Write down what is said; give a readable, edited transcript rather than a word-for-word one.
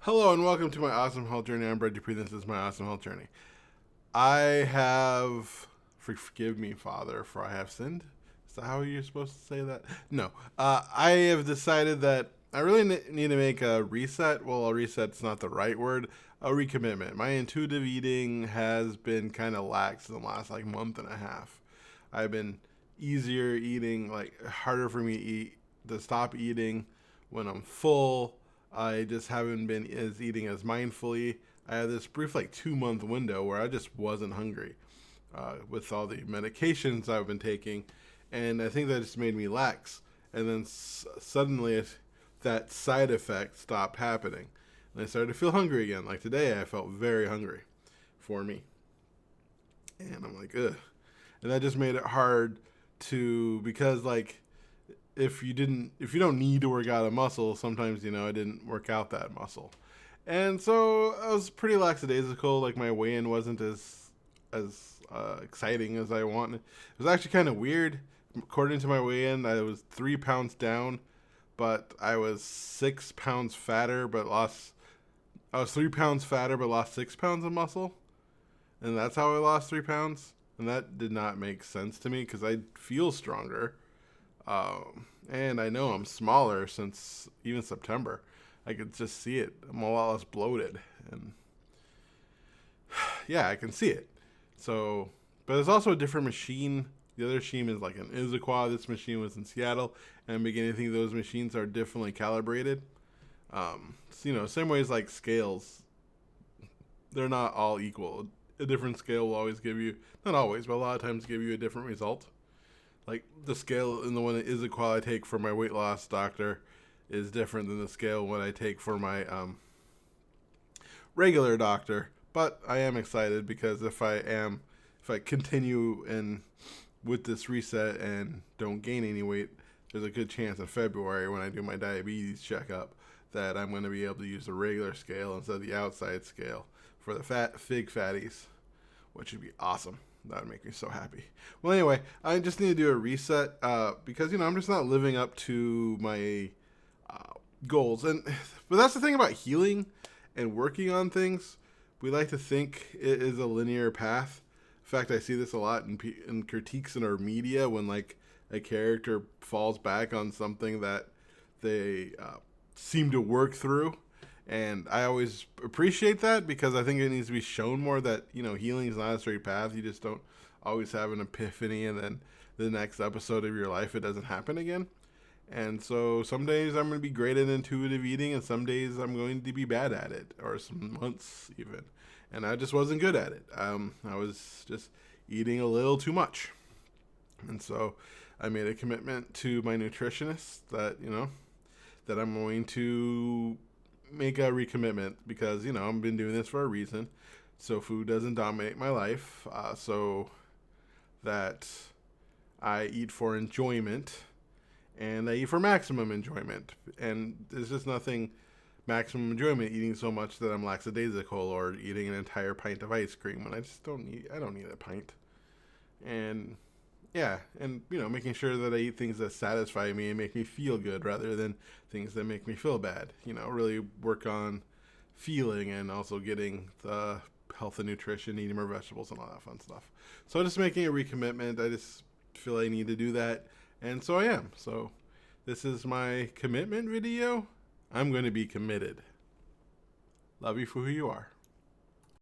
Hello and welcome to my awesome health journey. I'm Brett Dupree. This is my awesome health journey. I have, forgive me, Father, for I have sinned. Is that how you're supposed to say that? No. I have decided that I really need to make a reset. Well, a reset's not the right word. A recommitment. My intuitive eating has been kind of lax in the last month and a half. I've been easier eating, harder for me to stop eating when I'm full. I just haven't been eating as mindfully. I had this brief 2 month window where I just wasn't hungry with all the medications I've been taking, and I think that just made me lax. And then suddenly that side effect stopped happening, and I started to feel hungry again. Like today, I felt very hungry for me, and I'm like, ugh. And that just made it hard to, because if you don't need to work out a muscle, sometimes I didn't work out that muscle, and so I was pretty lackadaisical. Like my weigh-in wasn't as exciting as I wanted. It was actually kind of weird. According to my weigh-in, I was 3 pounds down, but I was 6 pounds fatter, but lost. I was 3 pounds fatter, but lost 6 pounds of muscle, and that's how I lost 3 pounds. And that did not make sense to me because I feel stronger. And I know I'm smaller since even September. I could just see it. I'm a lot less bloated. And yeah, I can see it. So, but it's also a different machine. The other machine is like an Issaquah. This machine was in Seattle. And I'm beginning to think those machines are differently calibrated. Same ways like scales. They're not all equal. A different scale will always give you, not always, but a lot of times give you a different result. Like the scale in the one that Issaquah I take for my weight loss doctor is different than the scale when I take for my regular doctor. But I am excited because if I continue and with this reset and don't gain any weight, there's a good chance in February when I do my diabetes checkup that I'm going to be able to use the regular scale instead of the outside scale for the fig fatties, which would be awesome. That would make me so happy. Well, anyway, I just need to do a reset because I'm just not living up to my goals. But that's the thing about healing and working on things. We like to think it is a linear path. In fact, I see this a lot in critiques in our media when a character falls back on something that they seem to work through. And I always appreciate that because I think it needs to be shown more that, healing is not a straight path. You just don't always have an epiphany and then the next episode of your life, it doesn't happen again. And so some days I'm going to be great at intuitive eating and some days I'm going to be bad at it, or some months even. And I just wasn't good at it. I was just eating a little too much. And so I made a commitment to my nutritionist that, that I'm going to make a recommitment because I've been doing this for a reason, so food doesn't dominate my life, so that I eat for enjoyment and I eat for maximum enjoyment. And there's just nothing maximum enjoyment eating so much that I'm lackadaisical or eating an entire pint of ice cream when I don't need a pint. And yeah, and making sure that I eat things that satisfy me and make me feel good rather than things that make me feel bad. Really work on feeling and also getting the health and nutrition, eating more vegetables and all that fun stuff. So just making a recommitment. I just feel I need to do that, and so I am. So this is my commitment video. I'm going to be committed. Love you for who you are.